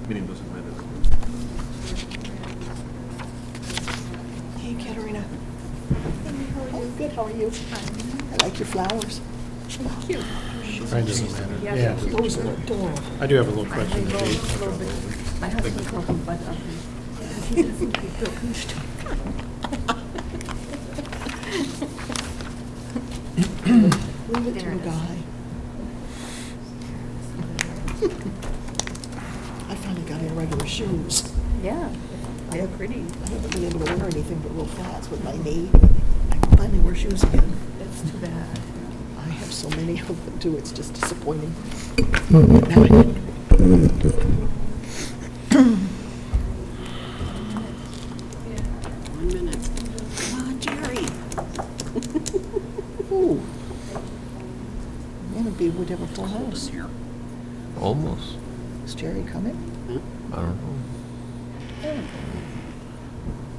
Meaning doesn't matter. Hey, Katerina. Hey, how are you? Good, how are you? I like your flowers. Thank you. Right, doesn't matter. Yeah. Those are adorable. I do have a little question. A little bit. My husband calls them butt he doesn't keep the Leave it to a guy. I finally got in regular shoes. Yeah, they're pretty. I haven't been able to wear anything but real flats with my knee. I can finally wear shoes again. That's too bad. I have so many of them too, it's just disappointing. 1 minute. Come on, Jerry. Ooh. Man, we'd have a full house. Almost. Is Jerry coming? I don't know.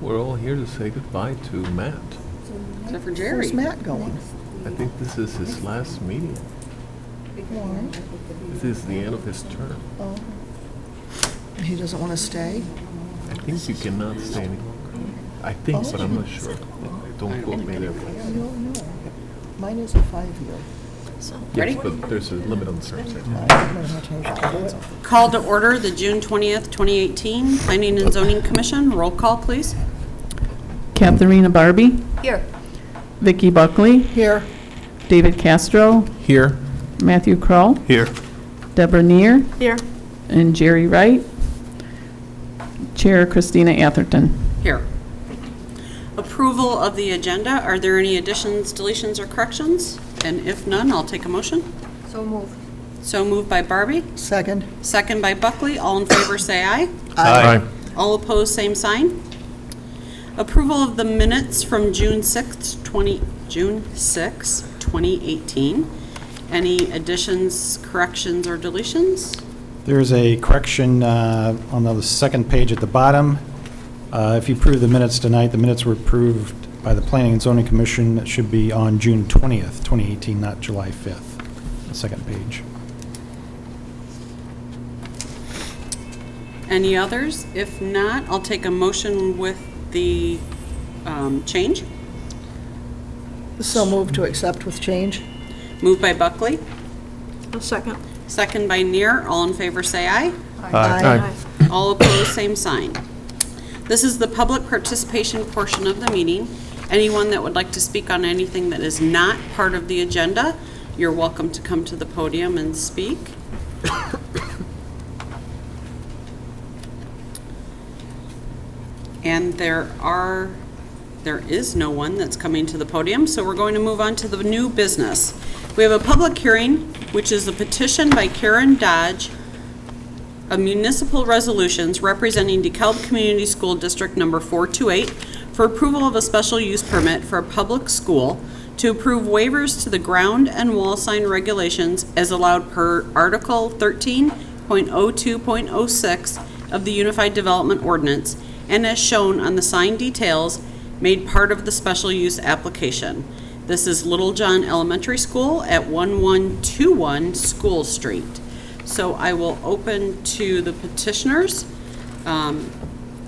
We're all here to say goodbye to Matt. Except for Jerry. Where's Matt going? I think this is his last meeting. Why? This is the end of his term. Oh. He doesn't want to stay? I think you cannot stay any longer. I think, but I'm not sure. Don't quote me there. I don't know. Mine is a 5-year. Ready? Yes, but there's a limit on terms. I think. I don't know how to do it. Call to order the June 20th, 2018 Planning and Zoning Commission. Roll call, please. Katharina Barbie, Here. Vicky Buckley, Here. David Castro, Here. Matthew Kroll, Here. Deborah Neer, Here. and Jerry Wright. Chair Christina Atherton. Here. Approval of the agenda. Are there any additions, deletions, or corrections? And if none, I'll take a motion. So moved. So moved by Barbie, Second. second by Buckley. All in favor, say aye. Aye. All opposed, same sign. Approval of the minutes from June 6th, 2018. Any additions, corrections, or deletions? There's a correction on the second page at the bottom. If you approve the minutes tonight, the minutes were approved by the Planning and Zoning Commission. It should be on June 20th, 2018, not July 5th, the second page. Any others? If not, I'll take a motion with the change. So moved to accept with change. Moved by Buckley, A second. second by Neer. All in favor, say aye. Aye. All opposed, same sign. This is the public participation portion of the meeting. Anyone that would like to speak on anything that is not part of the agenda, you're welcome to come to the podium and speak. And there is no one that's coming to the podium, so we're going to move on to the new business. We have a public hearing, which is a petition by Karen Dodge of municipal resolutions representing DeKalb Community School District Number 428 for approval of a special use permit for a public school to approve waivers to the ground and wall sign regulations as allowed per Article 13.02.06 of the Unified Development Ordinance and as shown on the sign details made part of the special use application. This is Little John Elementary School at 1121 School Street. So I will open to the petitioners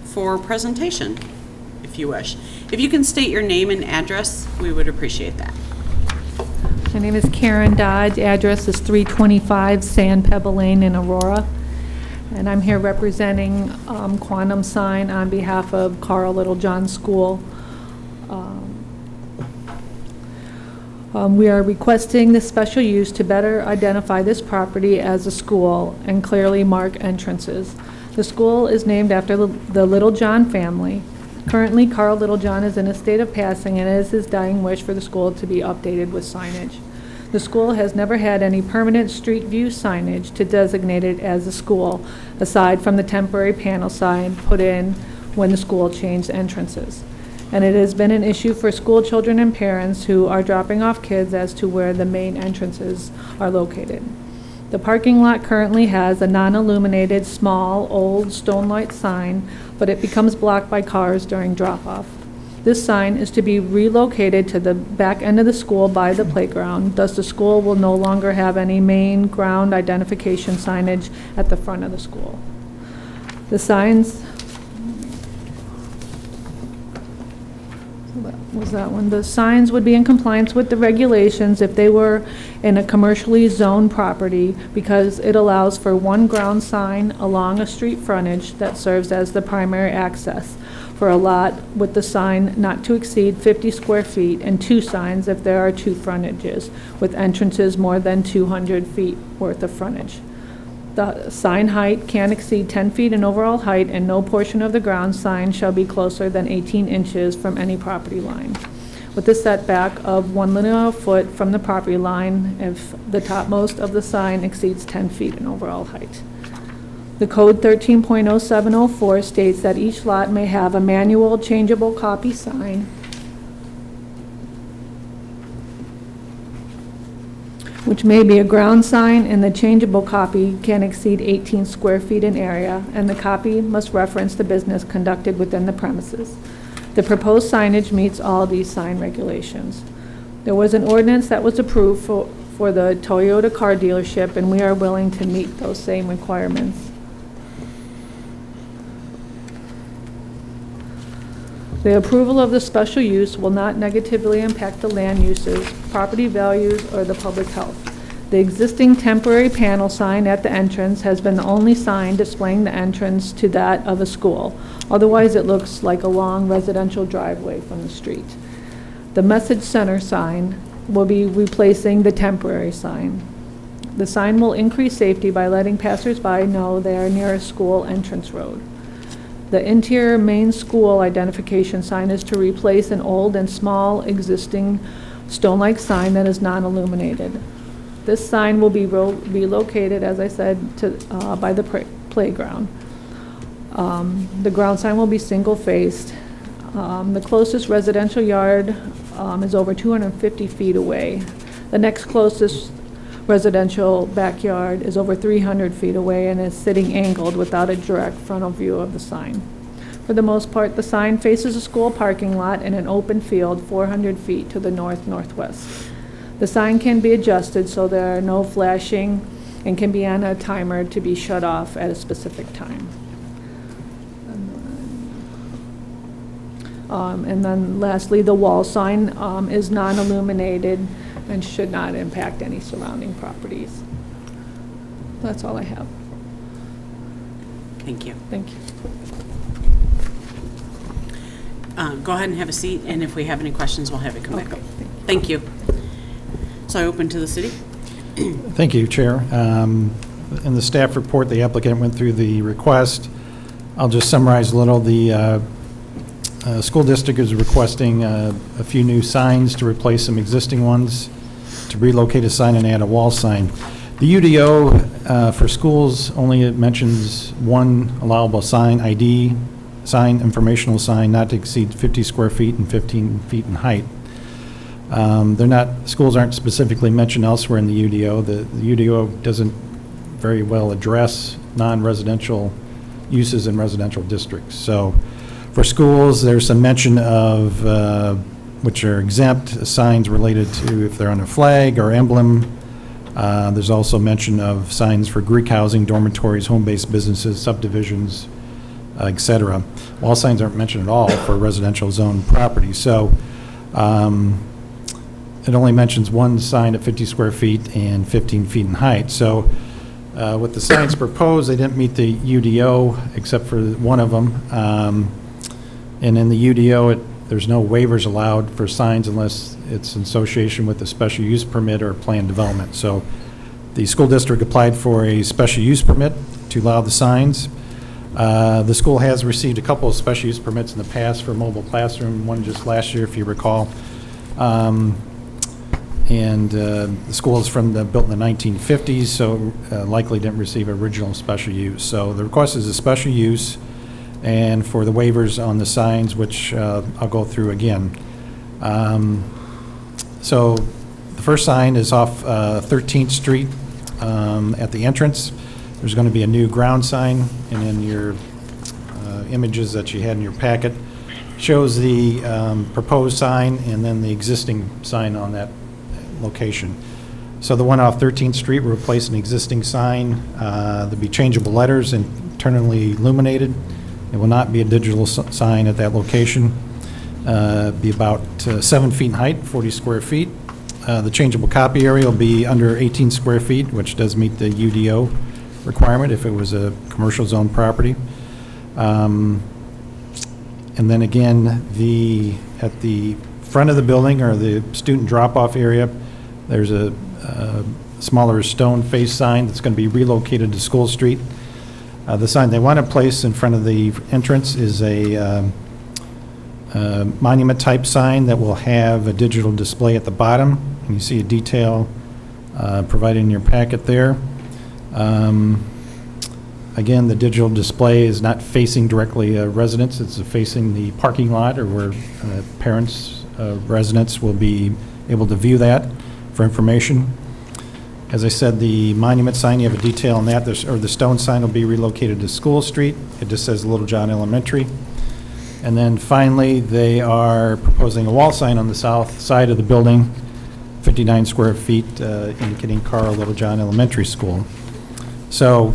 for presentation, if you wish. If you can state your name and address, we would appreciate that. My name is Karen Dodge. Address is 325 Sand Pebble Lane in Aurora. And I'm here representing Quantum Sign on behalf of Carl Littlejohn School. We are requesting this special use to better identify this property as a school and clearly mark entrances. The school is named after the Littlejohn family. Currently, Carl Littlejohn is in a state of passing, and it is his dying wish for the school to be updated with signage. The school has never had any permanent street view signage to designate it as a school, aside from the temporary panel sign put in when the school changed entrances. And it has been an issue for school children and parents who are dropping off kids as to where the main entrances are located. The parking lot currently has a non-illuminated, small, old stone light sign, but it becomes blocked by cars during drop-off. This sign is to be relocated to the back end of the school by the playground, thus the school will no longer have any main ground identification signage at the front of the school. The signs, was that one? The signs would be in compliance with the regulations if they were in a commercially zoned property because it allows for one ground sign along a street frontage that serves as the primary access for a lot with the sign not to exceed 50 square feet and two signs if there are two frontages with entrances more than 200 feet worth of frontage. The sign height can't exceed 10 feet in overall height, and no portion of the ground sign shall be closer than 18 inches from any property line, with a setback of 1 linear foot from the property line if the topmost of the sign exceeds 10 feet in overall height. The Code 13.0704 states that each lot may have a manual changeable copy sign which may be a ground sign, and the changeable copy can exceed 18 square feet in area, and the copy must reference the business conducted within the premises. The proposed signage meets all these sign regulations. There was an ordinance that was approved for the Toyota car dealership, and we are willing to meet those same requirements. The approval of the special use will not negatively impact the land uses, property values, or the public health. The existing temporary panel sign at the entrance has been the only sign displaying the entrance to that of a school. Otherwise, it looks like a long residential driveway from the street. The message center sign will be replacing the temporary sign. The sign will increase safety by letting passersby know they are near a school entrance road. The interior main school identification sign is to replace an old and small existing stone-like sign that is non-illuminated. This sign will be relocated, as I said, by the playground. The ground sign will be single-faced. The closest residential yard is over 250 feet away. The next closest residential backyard is over 300 feet away and is sitting angled without a direct frontal view of the sign. For the most part, the sign faces a school parking lot and an open field 400 feet to the north-northwest. The sign can be adjusted so there are no flashing and can be on a timer to be shut off at a specific time. And then lastly, the wall sign is non-illuminated and should not impact any surrounding properties. That's all I have. Thank you. Thank you. Go ahead and have a seat, and if we have any questions, we'll have you come back up. Okay, Thank you. So I open to the city. Thank you, Chair. In the staff report, the applicant went through the request. I'll just summarize a little. The school district is requesting a few new signs to replace some existing ones, to relocate a sign and add a wall sign. The UDO for schools only mentions one allowable sign, ID sign, informational sign, not to exceed 50 square feet and 15 feet in height. Schools aren't specifically mentioned elsewhere in the UDO. The UDO doesn't very well address non-residential uses in residential districts. So for schools, there's some mention of which are exempt signs related to if they're on a flag or emblem. There's also mention of signs for Greek housing, dormitories, home-based businesses, subdivisions, etc. Wall signs aren't mentioned at all for residential zone property. So it only mentions one sign at 50 square feet and 15 feet in height. So with the signs proposed, they didn't meet the UDO except for one of them. And in the UDO, there's no waivers allowed for signs unless it's in association with a special use permit or planned development. So the school district applied for a special use permit to allow the signs. The school has received a couple of special use permits in the past for mobile classroom, one just last year, if you recall. The school is built in the 1950s, so likely didn't receive original special use. So the request is a special use, and for the waivers on the signs, which I'll go through again. So the first sign is off 13th Street at the entrance. There's going to be a new ground sign, and in your images that you had in your packet shows the proposed sign and then the existing sign on that location. So the one off 13th Street will replace an existing sign. There'll be changeable letters and internally illuminated. It will not be a digital sign at that location. Be about 7 feet in height, 40 square feet. The changeable copy area will be under 18 square feet, which does meet the UDO requirement if it was a commercial zone property. And then again, at the front of the building, or the student drop-off area, there's a smaller stone face sign that's going to be relocated to School Street. The sign they want to place in front of the entrance is a monument-type sign that will have a digital display at the bottom. And you see a detail provided in your packet there. Again, the digital display is not facing directly a residence. It's facing the parking lot, or where parents, residents will be able to view that for information. As I said, the monument sign, you have a detail on that, or the stone sign will be relocated to School Street. It just says Little John Elementary. And then finally, they are proposing a wall sign on the south side of the building, 59 square feet, indicating Carl Little John Elementary School. So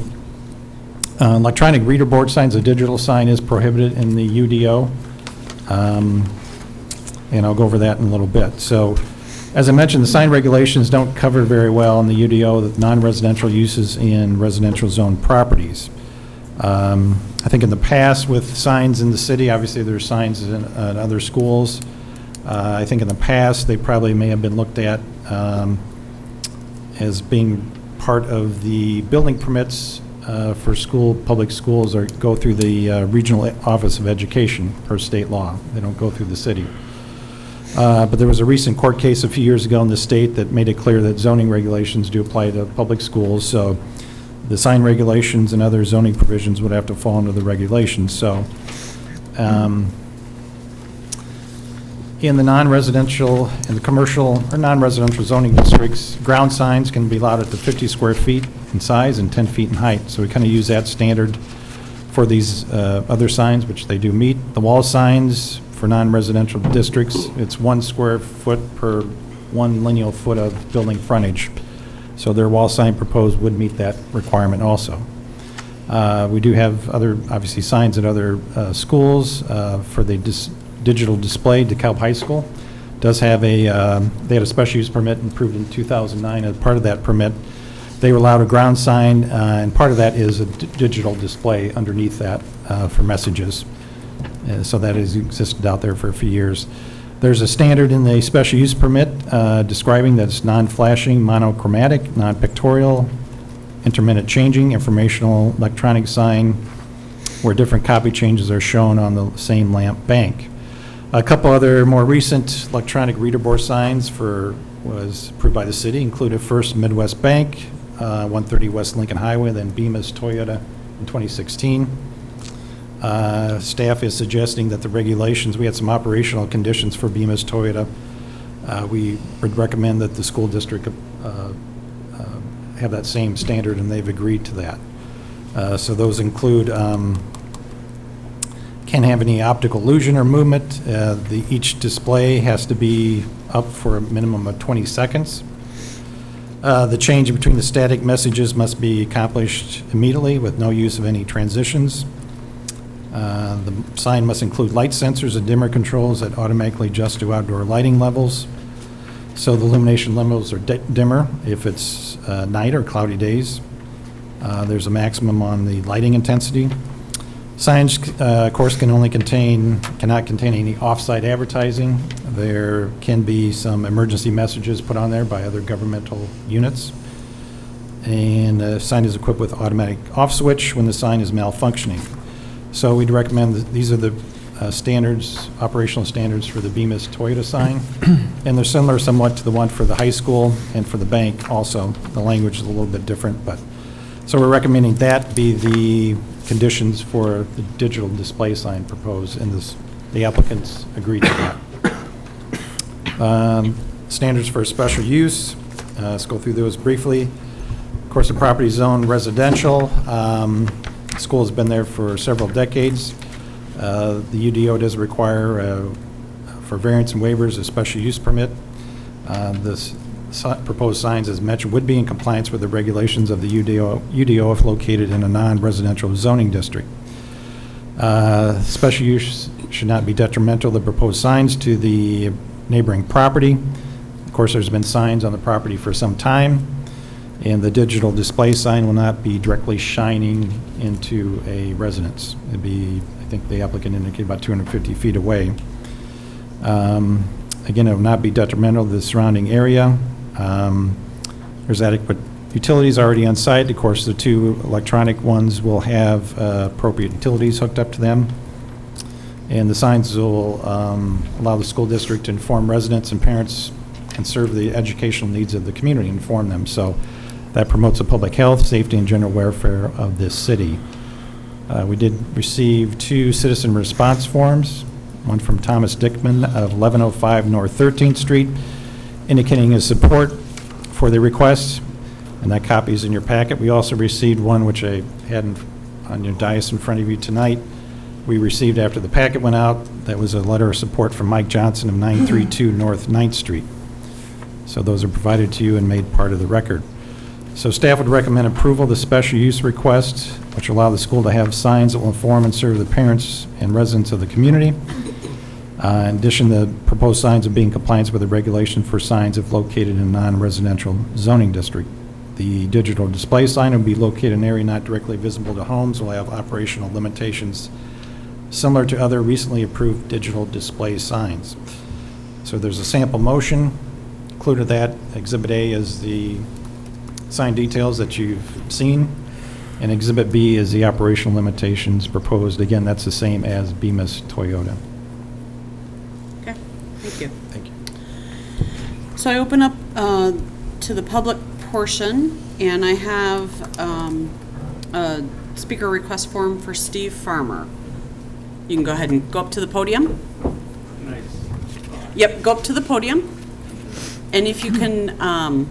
electronic reader board signs, a digital sign is prohibited in the UDO. And I'll go over that in a little bit. So, as I mentioned, the sign regulations don't cover very well in the UDO the non-residential uses in residential zone properties. I think in the past with signs in the city, obviously there's signs in other schools. I think in the past they probably may have been looked at as being part of the building permits for public schools, or go through the Regional Office of Education per state law. They don't go through the city. But there was a recent court case a few years ago in the state that made it clear that zoning regulations do apply to public schools. So the sign regulations and other zoning provisions would have to fall under the regulations. So in the non-residential, in the commercial or non-residential zoning districts, ground signs can be allowed up to 50 square feet in size and 10 feet in height. So we kind of use that standard for these other signs, which they do meet. The wall signs for non-residential districts, it's 1 square foot per 1 lineal foot of building frontage. So their wall sign proposed would meet that requirement also. We do have other, obviously, signs at other schools for the digital display. DeKalb High School does have they had a special use permit approved in 2009. As part of that permit, they were allowed a ground sign, and part of that is a digital display underneath that for messages. So that has existed out there for a few years. There's a standard in the special use permit describing that it's non-flashing, monochromatic, non-pictorial, intermittent changing, informational electronic sign, where different copy changes are shown on the same lamp bank. A couple other more recent electronic reader board signs was approved by the city, included first Midwest Bank, 130 West Lincoln Highway, then Bemis Toyota in 2016. Staff is suggesting that the regulations, we had some operational conditions for Bemis Toyota. We would recommend that the school district have that same standard, and they've agreed to that. So those include can't have any optical illusion or movement. Each display has to be up for a minimum of 20 seconds. The change between the static messages must be accomplished immediately with no use of any transitions. The sign must include light sensors and dimmer controls that automatically adjust to outdoor lighting levels. So the illumination levels are dimmer if it's night or cloudy days. There's a maximum on the lighting intensity. Signs, of course, cannot contain any off-site advertising. There can be some emergency messages put on there by other governmental units. And the sign is equipped with automatic off switch when the sign is malfunctioning. So we'd recommend that these are the standards, operational standards for the Bemis Toyota sign. And they're similar somewhat to the one for the high school and for the bank also. The language is a little bit different, but so we're recommending that be the conditions for the digital display sign proposed, and the applicants agreed to that. Standards for special use, let's go through those briefly. Of course, the property zone residential. School has been there for several decades. The UDO does require, for variance and waivers, a special use permit. proposed signs, as mentioned, would be in compliance with the regulations of the UDO if located in a non-residential zoning district. Special use should not be detrimental to the proposed signs to the neighboring property. Of course, there's been signs on the property for some time, and the digital display sign will not be directly shining into a residence. It'd be, I think the applicant indicated, about 250 feet away. Again, it will not be detrimental to the surrounding area. There's adequate utilities already on site. Of course, the two electronic ones will have appropriate utilities hooked up to them. And the signs will allow the school district to inform residents and parents and serve the educational needs of the community, inform them. So that promotes the public health, safety, and general welfare of this city. We did receive 2 citizen response forms, one from Thomas Dickman of 1105 North 13th Street, indicating his support for the request, and that copy is in your packet. We also received one, which I had on your dais in front of you tonight. We received after the packet went out. That was a letter of support from Mike Johnson of 932 North 9th Street. So those are provided to you and made part of the record. So staff would recommend approval of the special use request, which will allow the school to have signs that will inform and serve the parents and residents of the community. In addition, the proposed signs will be in compliance with the regulation for signs if located in a non-residential zoning district. The digital display sign will be located in an area not directly visible to homes, will have operational limitations similar to other recently approved digital display signs. So there's a sample motion. Included that, Exhibit A is the sign details that you've seen, and Exhibit B is the operational limitations proposed. Again, that's the same as Bemis Toyota. Okay, thank you. Thank you. So I open up to the public portion, and I have a speaker request form for Steve Farmer. You can go ahead and go up to the podium. Nice. Yep, go up to the podium. And if you can, well,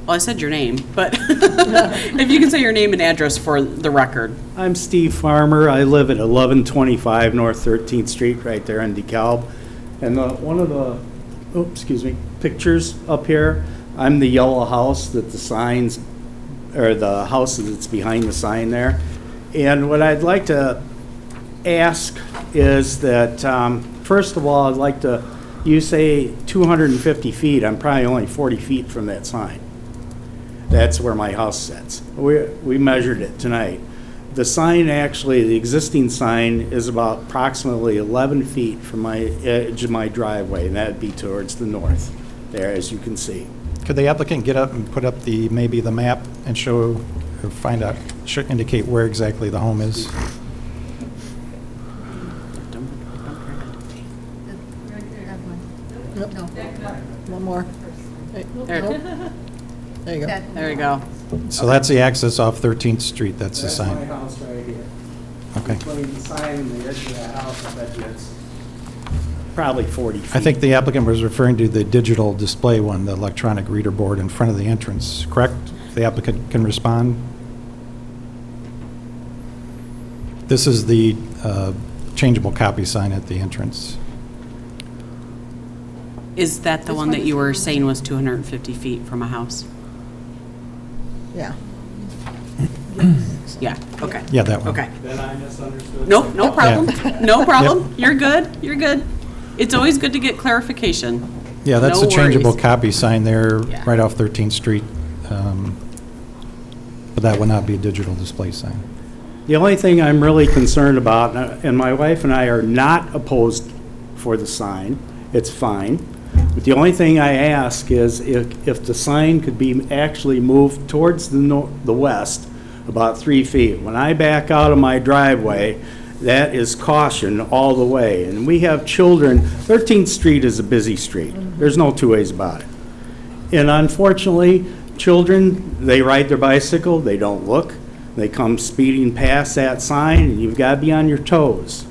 I said your name, but if you can say your name and address for the record. I'm Steve Farmer. I live at 1125 North 13th Street, right there in DeKalb. And one of the, pictures up here, I'm the yellow house that the signs, or the house that's behind the sign there. And what I'd like to ask is that, first of all, I'd like to, you say 250 feet. I'm probably only 40 feet from that sign. That's where my house sits. We measured it tonight. The sign actually, the existing sign is about approximately 11 feet from my edge of my driveway, and that'd be towards the north there, as you can see. Could the applicant get up and put up maybe the map and show, or find out, should indicate where exactly the home is? One more. Hey, There. nope. There you go. There you go. So that's the access off 13th Street, that's the That's my sign. house right here. Okay. Between the sign and the edge of that house, I bet you it's probably 40 feet. I think the applicant was referring to the digital display one, the electronic reader board in front of the entrance, correct? The applicant can respond. This is the changeable copy sign at the entrance. Is that the one that you were saying was 250 feet from a house? Yeah. Yeah, okay. Yeah, that one. Okay. Then I misunderstood. Nope, no problem. Yeah. No problem. You're good. You're good. It's always good to get clarification. Yeah, that's No the changeable worries. copy sign there, Yeah. right off 13th Street. But that would not be a digital display sign. The only thing I'm really concerned about, and my wife and I are not opposed for the sign, it's fine. But the only thing I ask is if the sign could be actually moved towards the west about 3 feet. When I back out of my driveway, that is caution all the way. And we have children, 13th Street is a busy street. There's no two ways about it. And unfortunately, children, they ride their bicycle, they don't look. They come speeding past that sign, and you've got to be on your toes.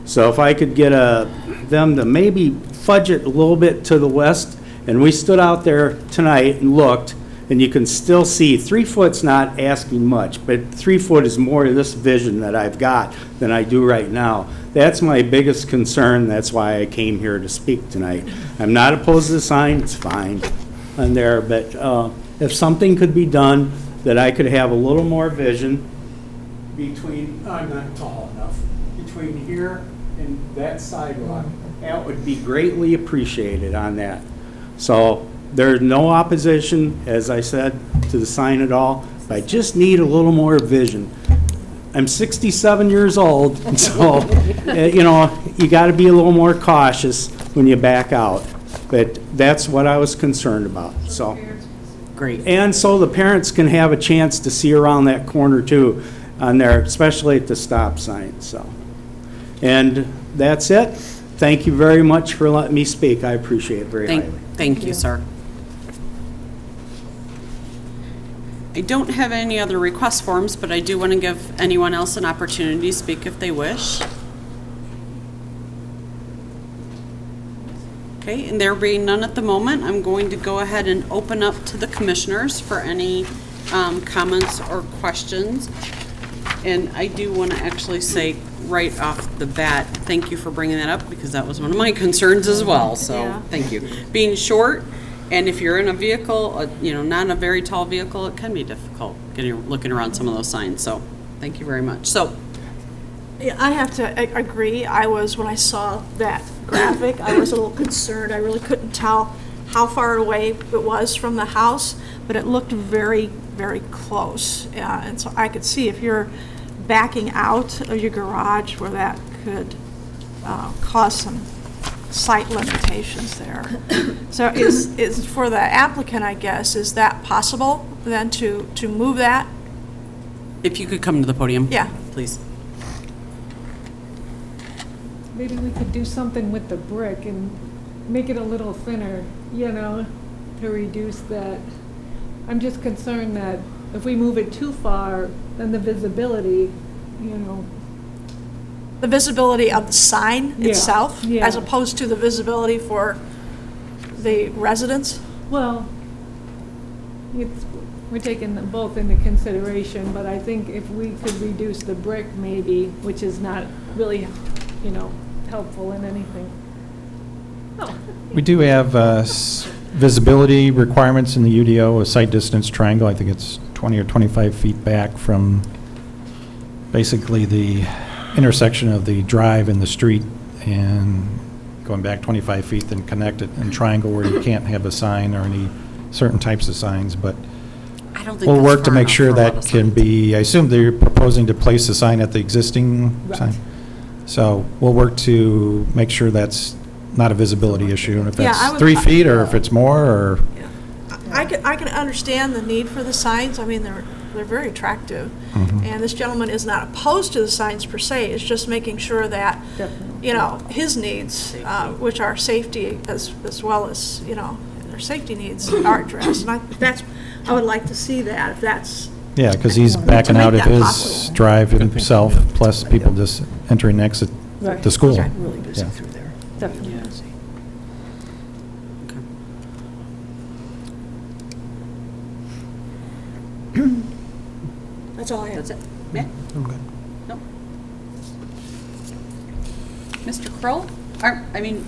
So if I could get them to maybe fudge it a little bit to the west, and we stood out there tonight and looked, and you can still see, 3 foot's not asking much, but 3 foot is more of this vision that I've got than I do right now. That's my biggest concern, that's why I came here to speak tonight. I'm not opposed to the sign, it's fine on there, but if something could be done, that I could have a little more vision between, I'm not tall enough, between here and that sidewalk, that would be greatly appreciated on that. So there's no opposition, as I said, to the sign at all. I just need a little more vision. I'm 67 years old, and so, you know, you got to be a little more cautious when you back out. But that's what I was concerned about, so. Great. And so the parents can have a chance to see around that corner too, on there, especially at the stop sign, so. And that's it. Thank you very much for letting me speak. I appreciate it very highly. Thank you, sir. I don't have any other request forms, but I do want to give anyone else an opportunity to speak if they wish. Okay, and there being none at the moment, I'm going to go ahead and open up to the commissioners for any comments or questions. And I do want to actually say right off the bat, thank you for bringing that up, because that was one of my concerns as well, so thank you. Being short, and if you're in a vehicle, you know, not a very tall vehicle, it can be difficult looking around some of those signs, so thank you very much. So, Yeah, I have to agree. When I saw that graphic, I was a little concerned. I really couldn't tell how far away it was from the house, but it looked very, very close. And so I could see if you're backing out of your garage where that could cause some sight limitations there. So is for the applicant, I guess, is that possible then to move that? if you could come to the podium. Yeah. Please. Maybe we could do something with the brick and make it a little thinner, you know, to reduce that. I'm just concerned that if we move it too far, then the visibility, you know. The visibility of the sign Yeah, itself, yeah. as opposed to the visibility for the residents? Well, we're taking them both into consideration, but I think if we could reduce the brick maybe, which is not really, you know, helpful in anything. Oh. We do have visibility requirements in the UDO, a sight distance triangle. I think it's 20 or 25 feet back from basically the intersection of the drive and the street, and going back 25 feet, then connect it in triangle where you can't have a sign or any certain types of signs, but I don't think we'll that's work to far make enough sure for a lot that of can signs. be, I assume they're proposing to place the sign at the existing sign. So we'll work to make sure that's not a visibility issue, and if Yeah, I that's would- 3 feet or if it's more, or, I can understand the need for the signs. I mean, they're very attractive. Mhm. And this gentleman is not opposed to the signs per se, it's just making sure that, Definitely. you know, his needs, which are safety as well as, you know, their safety needs are addressed. And I would like to see that, if that's, yeah, because he's To backing make out of that his possible. drive himself, plus people just entering and exit Right. the school. really busy Yeah. through there. Definitely. That's all I have. That's it. Yeah? I'm good. No. Mr. Kroll? I mean,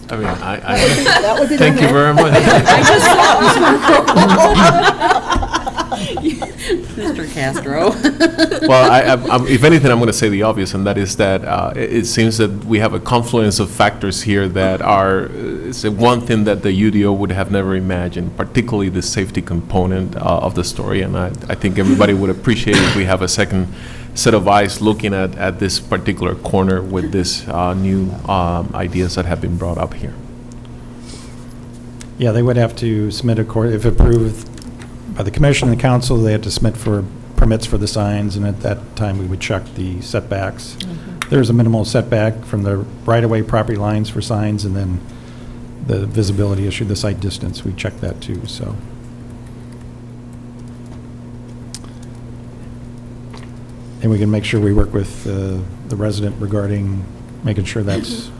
Thank you very much. Mr. Castro. Well, if anything, I'm going to say the obvious, and that is that it seems that we have a confluence of factors here that are it's one thing that the UDO would have never imagined, particularly the safety component of the story. And I think everybody would appreciate if we have a second set of eyes looking at this particular corner with this new ideas that have been brought up here. Yeah, they would have to submit if approved by the commission and the council, they had to submit for permits for the signs, and at that time, we would check the setbacks. There's a minimal setback from the right-of-way property lines for signs, and then the visibility issue, the sight distance, we check that too, so. And we can make sure we work with the resident regarding making sure that's,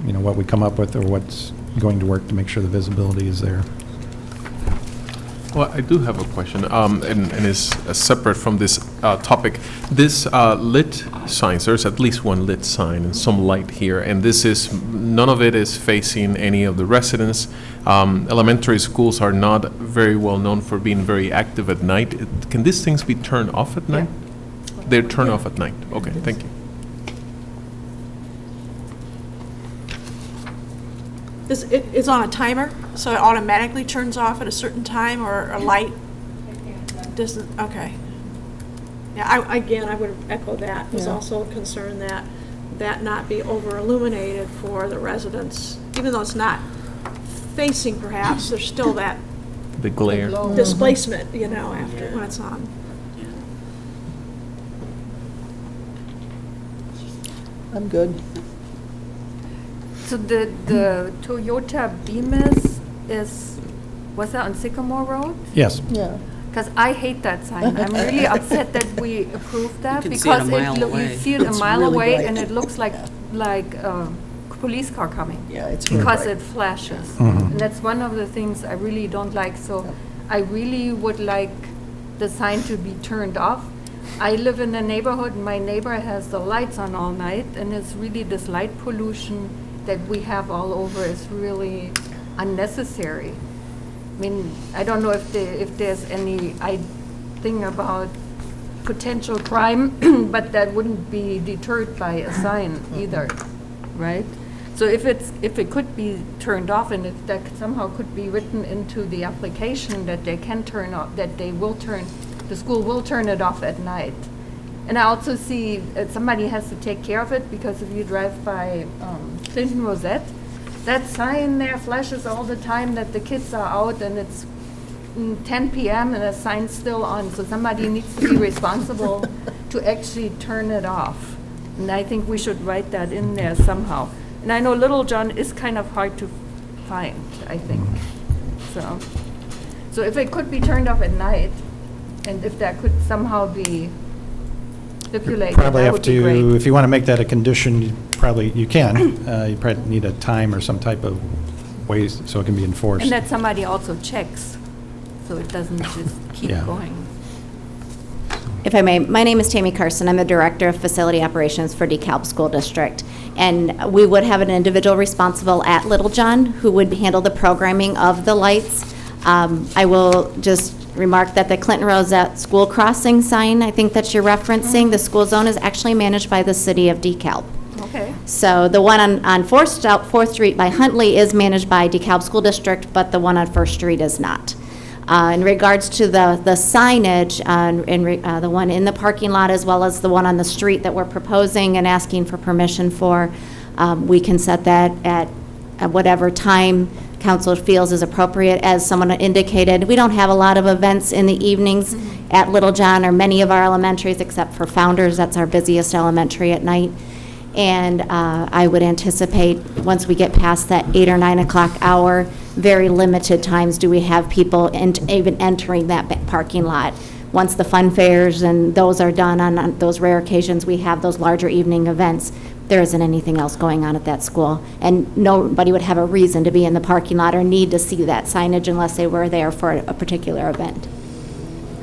you know, what we come up with or what's going to work to make sure the visibility is there. Well, I do have a question, and it's separate from this topic. This lit signs, there's at least one lit sign and some light here, and none of it is facing any of the residents. Elementary schools are not very well known for being very active at night. Can these things be turned off at night? They're turned off at night. Okay, thank you. It's on a timer, so it automatically turns off at a certain time, or a light doesn't, okay. Yeah, I would echo that. Was also concerned that not be over illuminated for the residents, even though it's not facing perhaps, there's still that The glare. displacement, after, when it's on. I'm good. So the Toyota Bemis was that on Sycamore Road? Yes. Yeah. Because I hate that sign. I'm really upset that we approved that. You can see it a because mile away. You see it a It's mile really away bright. and it looks like a police car coming. Yeah, it's really Because bright. it flashes. Mhm. And that's one of the things I really don't like. So I really would like the sign to be turned off. I live in a neighborhood, and my neighbor has the lights on all night, and it's really this light pollution that we have all over is really unnecessary. I mean, I don't know if there's any thing about potential crime, but that wouldn't be deterred by a sign either, right? So if it could be turned off, and if that somehow could be written into the application that they can turn off, that the school will turn it off at night. And I also see somebody has to take care of it, because if you drive by Clinton Rosette, that sign there flashes all the time that the kids are out, and it's 10 p.m. and the sign's still on. So somebody needs to be responsible to actually turn it off. And I think we should write that in there somehow. And I know Little John is kind of hard to find, I think. So if it could be turned off at night, and if that could somehow be stipulated, Probably that have would be to, great. if you want to make that a condition, you can. You probably need a time or some type of ways so it can be enforced. And that somebody also checks, so it doesn't just keep Yeah. going. If I may, my name is Tammy Carson. I'm the Director of Facility Operations for DeKalb School District. And we would have an individual responsible at Littlejohn who would handle the programming of the lights. I will just remark that the Clinton Rosette School Crossing sign, I think that you're referencing, the school zone is actually managed by the city of DeKalb. Okay. So the one on 4th Street by Huntley is managed by DeKalb School District, but the one on First Street is not. In regards to the signage, the one in the parking lot as well as the one on the street that we're proposing and asking for permission for, we can set that at whatever time council feels is appropriate. As someone indicated, we don't have a lot of events in the evenings at Littlejohn or many of our elementaries except for Founders. That's our busiest elementary at night. And I would anticipate, once we get past that 8 or 9 o'clock hour, very limited times do we have people even entering that parking lot. Once the fun fairs and those are done on those rare occasions, we have those larger evening events, there isn't anything else going on at that school. And nobody would have a reason to be in the parking lot or need to see that signage unless they were there for a particular event.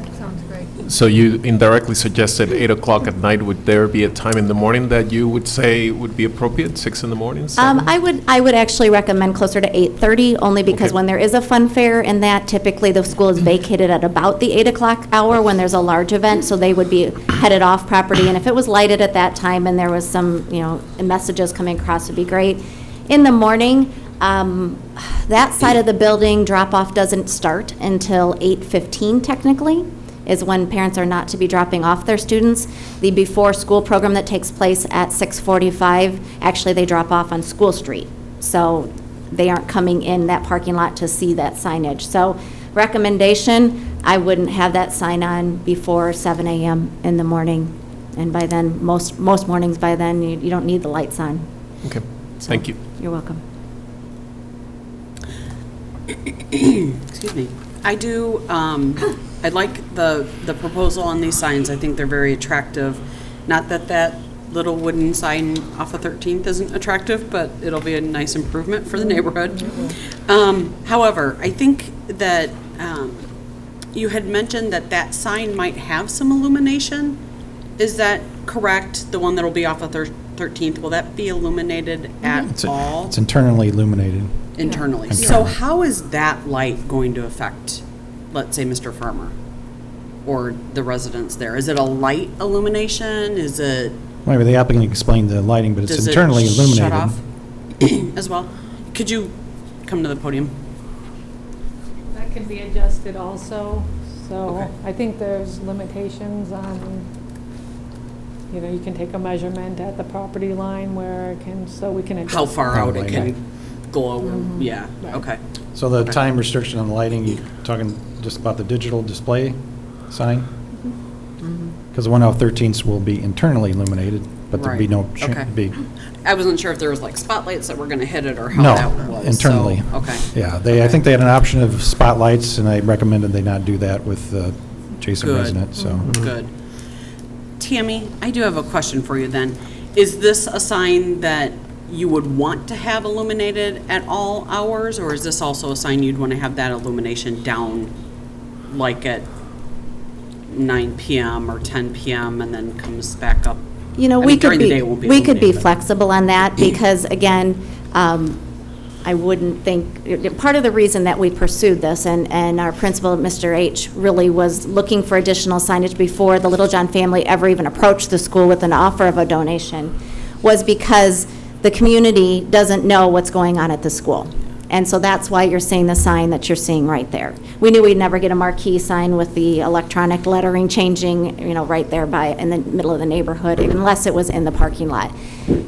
That sounds great. So you indirectly suggested 8 o'clock at night. Would there be a time in the morning that you would say would be appropriate, 6 in the morning? 7? I would actually recommend closer to 8:30, only because Okay. when there is a fun fair and that, typically the school is vacated at about the 8 o'clock hour when there's a large event, so they would be headed off property. And if it was lighted at that time and there was some, messages coming across, would be great. In the morning, that side of the building, drop-off doesn't start until 8:15 technically, is when parents are not to be dropping off their students. The before-school program that takes place at 6:45, actually they drop off on School Street. So they aren't coming in that parking lot to see that signage. So recommendation, I wouldn't have that sign on before 7 a.m. in the morning. And by then, most mornings by then, you don't need the lights on. Okay, thank you. You're welcome. Excuse me. I do, I like the proposal on these signs. I think they're very attractive. Not that little wooden sign off of 13th isn't attractive, but it'll be a nice improvement for the neighborhood. However, I think that you had mentioned that that sign might have some illumination. Is that correct? The one that'll be off of 13th, will that be illuminated at all? It's internally illuminated. Internally. Yeah. So how is that light going to affect, let's say, Mr. Farmer or the residents there? Is it a light illumination? Is it, Maybe the applicant explained the lighting, but it's does it internally illuminated. shut off as well? Could you come to the podium? That can be adjusted also, so Okay. I think there's limitations on, you know, you can take a measurement at the property line where it can, so we can adjust. How far out it Probably, can glow? Yeah, Right. okay. So the Okay. time restriction on the lighting, you talking just about the digital display sign? Because the one off 13th will be internally illuminated, but there'd be no, Right. Okay. be, I wasn't sure if there was like spotlights that were gonna hit it or how no, that was. internally. So, okay. Yeah, I think they had an option of spotlights, and I recommended they not do that with the adjacent Good. resident, so. Good. Tammy, I do have a question for you then. Is this a sign that you would want to have illuminated at all hours, or is this also a sign you'd want to have that illumination down like at 9 PM or 10 PM and then comes back up? You know, I we mean, could during the day it won't be, we could be illuminated. flexible on that, because again, I wouldn't think, part of the reason that we pursued this, and our principal, Mr. H., really was looking for additional signage before the Littlejohn family ever even approached the school with an offer of a donation, was because the community doesn't know what's going on at the school. And so that's why you're seeing the sign that you're seeing right there. We knew we'd never get a marquee sign with the electronic lettering changing, you know, right there in the middle of the neighborhood, unless it was in the parking lot.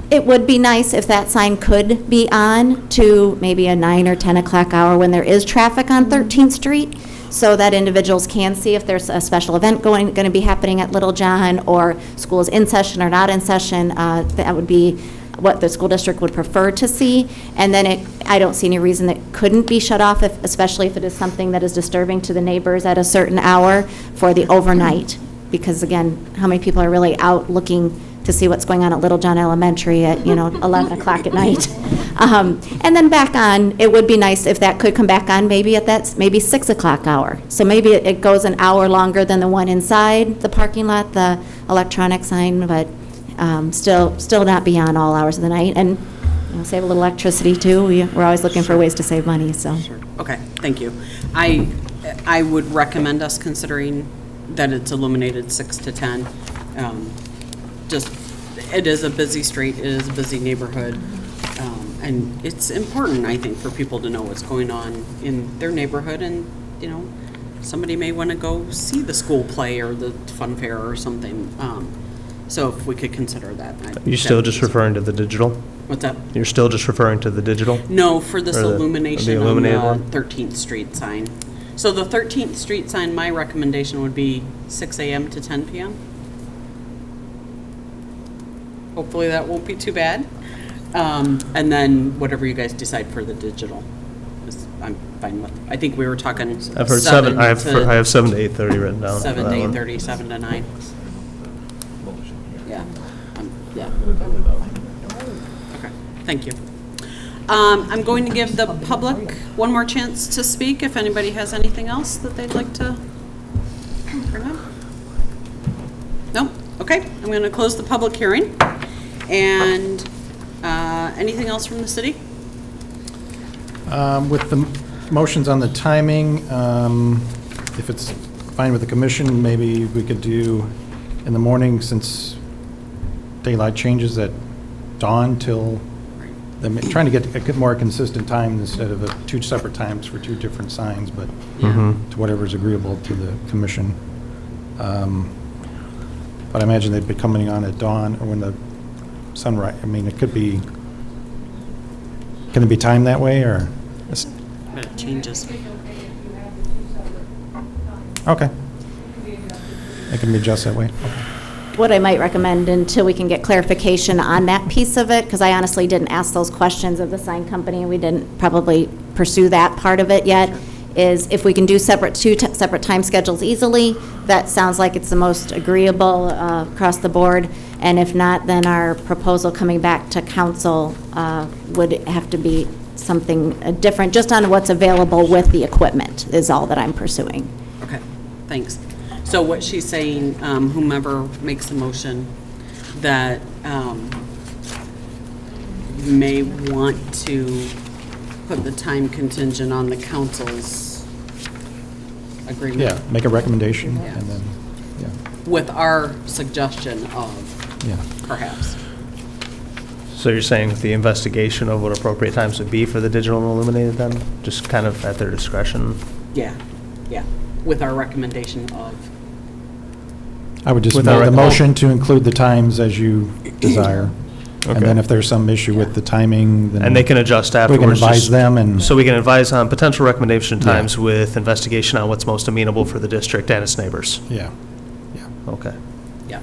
It would be nice if that sign could be on to maybe a 9 or 10 o'clock hour when there is traffic on 13th Street, so that individuals can see if there's a special event going to be happening at Littlejohn, or school's in session or not in session. That would be what the school district would prefer to see. And then I don't see any reason that couldn't be shut off, especially if it is something that is disturbing to the neighbors at a certain hour for the overnight. Because again, how many people are really out looking to see what's going on at Littlejohn Elementary at, 11 o'clock at night? And then back on, it would be nice if that could come back on maybe at that, maybe 6 o'clock hour. So maybe it goes an hour longer than the one inside the parking lot, the electronic sign, but still not be on all hours of the night, and save a little electricity too. We're always looking for ways to save money, so. Sure. Okay, thank you. I would recommend us considering that it's illuminated 6 to 10. Just, it is a busy street, it is a busy neighborhood, and it's important, I think, for people to know what's going on in their neighborhood, and, somebody may want to go see the school play or the fun fair or something. So if we could consider that. You still just referring to the digital? What's that? You're still just referring to the digital? No, for this Or the illumination illuminated on one? the 13th Street sign. So the 13th Street sign, my recommendation would be 6 a.m. to 10 p.m. Hopefully that won't be too bad. And then whatever you guys decide for the digital, I'm fine with. I think we were talking I've heard 7, I have 7 to 8:30 written down. for 7 to that one. 8:30, 7 to 9. Yeah, yeah. Okay, thank you. I'm going to give the public one more chance to speak if anybody has anything else that they'd like to bring up. No? Okay, I'm going to close the public hearing. And anything else from the city? With the motions on the timing, if it's fine with the commission, maybe we could do in the morning, since daylight changes at dawn till, trying to get a more consistent time instead of 2 separate times for 2 different signs, but to whatever's agreeable to the commission. But I imagine they'd be coming on at dawn or when the sunrise. I mean, it could be, can it be timed that way, or? But it changes. Okay. It can be adjusted that way. What I might recommend, until we can get clarification on that piece of it, because I honestly didn't ask those questions of the sign company, and we didn't probably pursue that part of it yet, is if we can do separate time schedules easily, that sounds like it's the most agreeable across the board. And if not, then our proposal coming back to council would have to be something different, just on what's available with the equipment is all that I'm pursuing. Okay. thanks. So what she's saying, whomever makes the motion, that you may want to put the time contingent on the council's agreement. Yeah, make a recommendation, Yeah. and then, yeah, With our suggestion of yeah. perhaps. So you're saying with the investigation of what appropriate times would be for the digital and illuminated then? Just kind of at their discretion? Yeah, yeah, with our recommendation of. I would just With make our- the motion to include the times as you desire. And Okay. then if there's some issue with the timing, then. And they can adjust We afterwards? can advise just- them and. So we can advise on potential recommendation Yeah. times with investigation on what's most amenable for the district and its neighbors? Yeah. Okay. Yeah.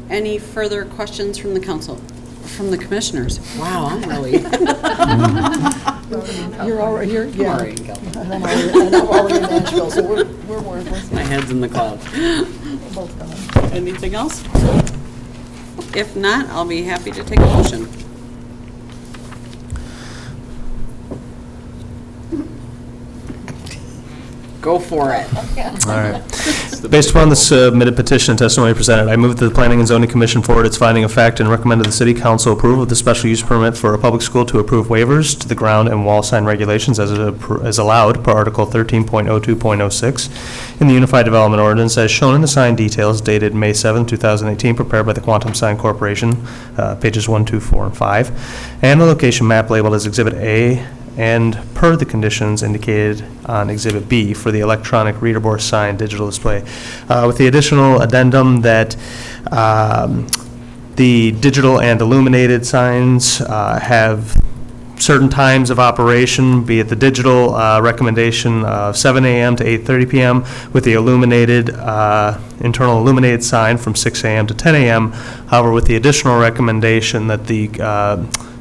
Any further questions from the council, from the commissioners? Wow, I'm really. You're already, you're, yeah. Already in Galveston. And I'm already in Nashville, so we're worthless. My head's in the clouds. We're both gone. Anything else? If not, I'll be happy to take a motion. Go for it. All right. Based upon the submitted petition and testimony presented, I move that the Planning and Zoning Commission forward its finding of fact and recommend to the City Council approval of the special use permit for a public school to approve waivers to the ground and wall sign regulations as allowed per Article 13.02.06 in the Unified Development Ordinance as shown in the sign details dated May 7, 2018, prepared by the Quantum Sign Corporation, pages 1, 2, 4, and 5, and a location map labeled as Exhibit A and per the conditions indicated on Exhibit B for the electronic reader board sign digital display, with the additional addendum that the digital and illuminated signs have certain times of operation, be it the digital recommendation of 7 a.m. to 8:30 p.m., with the illuminated, internal illuminated sign from 6 a.m. to 10 a.m., however, with the additional recommendation that the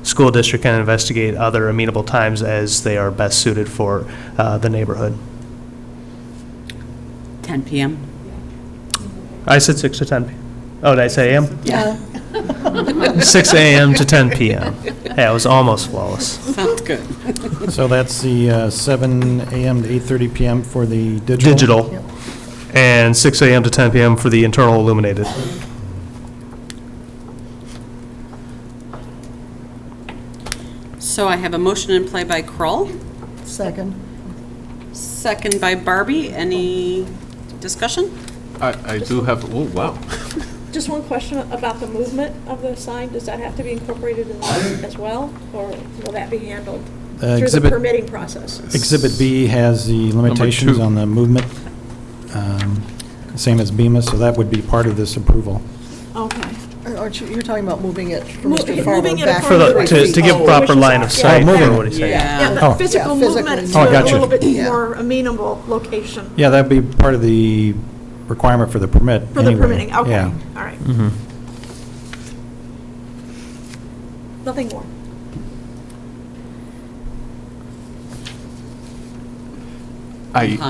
school district can investigate other amenable times as they are best suited for the neighborhood. 10 p.m. I said 6 to 10 p.m. Oh, did I say a.m.? Yeah. 6 a.m. to 10 p.m. Hey, I was almost flawless. Sounds good. So that's the 7 a.m. to 8:30 p.m. for the digital? Digital. And 6 a.m. to 10 p.m. for the internal illuminated. So I have a motion in play by Kroll, Second. second by Barbie. Any discussion? I do have, oh, wow. Just one question about the movement of the sign. Does that have to be incorporated in this as well, or will that be handled through the Exhibit- permitting process? Exhibit B has the limitations 2. on the movement, same as Bemis, so that would be part of this approval. Okay. Aren't you, you're talking about moving it from Moving Mr. Farmer it back? For the, Right. to give Oh, proper which line of is- sight moving for it. what he's saying. Yeah, Yeah. the Oh. physical Yeah, movement physically. to Oh, a gotcha. little bit Yeah. more amenable location Yeah, that'd be part of the requirement for the permit for the anyway. permitting. Okay, Yeah. all right. Mhm. Nothing more.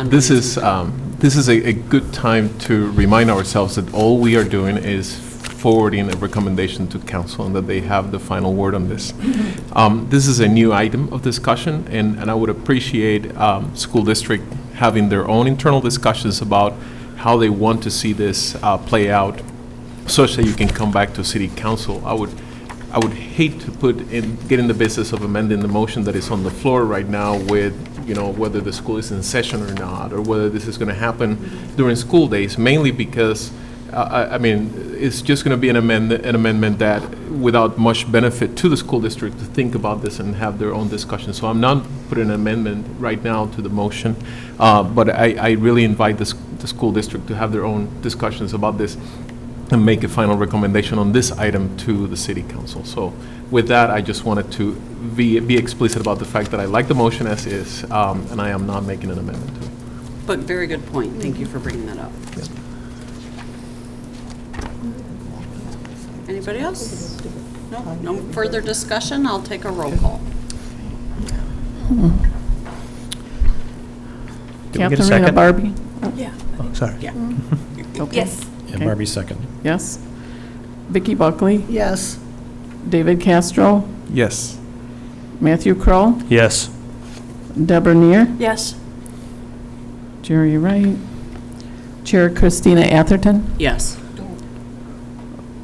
This is a good time to remind ourselves that all we are doing is forwarding a recommendation to council and that they have the final word on this. This is a new item of discussion, and I would appreciate school district having their own internal discussions about how they want to see this play out, such that you can come back to city council. I would hate to get in the business of amending the motion that is on the floor right now with, whether the school is in session or not, or whether this is going to happen during school days, mainly because, it's just going to be an amendment that, without much benefit to the school district, to think about this and have their own discussion. So I'm not putting an amendment right now to the motion, but I really invite the school district to have their own discussions about this and make a final recommendation on this item to the city council. So with that, I just wanted to be explicit about the fact that I like the motion as is, and I am not making an amendment to it. But very good point. Thank you for bringing that up. Anybody else? No, no further discussion. I'll take a roll call. Did we get a Catherine second? Barbie? Yeah. Oh, sorry. Yeah. Okay. Yes. And Okay. Barbie second. Yes. Vicky Buckley? Jerry Wright. Chair Christina Atherton. Yes.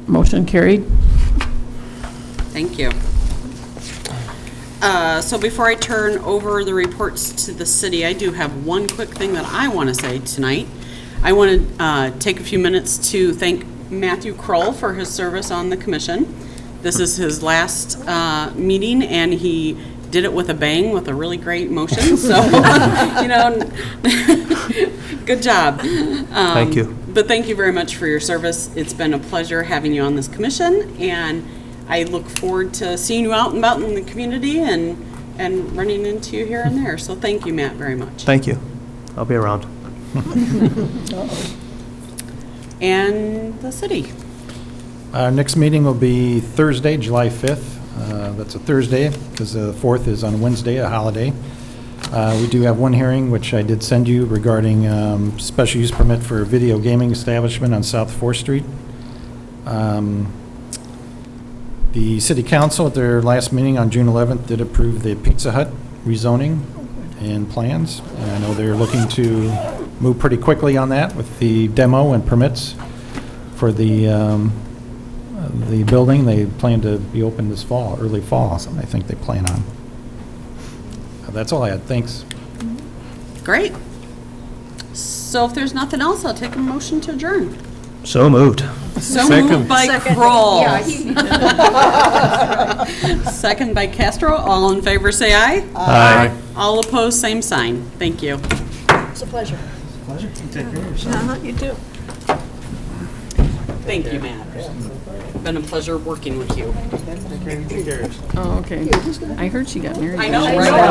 Motion carried. Thank you. So before I turn over the reports to the city, I do have one quick thing that I want to say tonight. I want to take a few minutes to thank Matthew Kroll for his service on the commission. This is his last meeting, and he did it with a bang, with a really great motion, so, you know, good job. Thank you. But thank you very much for your service. It's been a pleasure having you on this commission, and I look forward to seeing you out and about in the community and running into you here and there. So thank you, Matt, very much. Thank you. I'll be around. And the city. Our next meeting will be Thursday, July 5th. That's a Thursday, because the 4th is on Wednesday, a holiday. We do have one hearing, which I did send you, regarding special use permit for a video gaming establishment on South 4th Street. The city council at their last meeting on June 11th did approve the Pizza Hut rezoning and plans. And I know they're looking to move pretty quickly on that with the demo and permits for the building. They plan to be open this fall, early fall, so I think they plan on. That's all I had. Thanks. Great. So if there's nothing else, I'll take a motion to adjourn. So moved. So Second. moved by Kroll. Second by Castro. All in favor, say aye. Aye. All opposed, same sign. Thank you. It's a pleasure. You too. Thank you, Matt. Been a pleasure working with you. Oh, okay. I heard she got married. I know, right?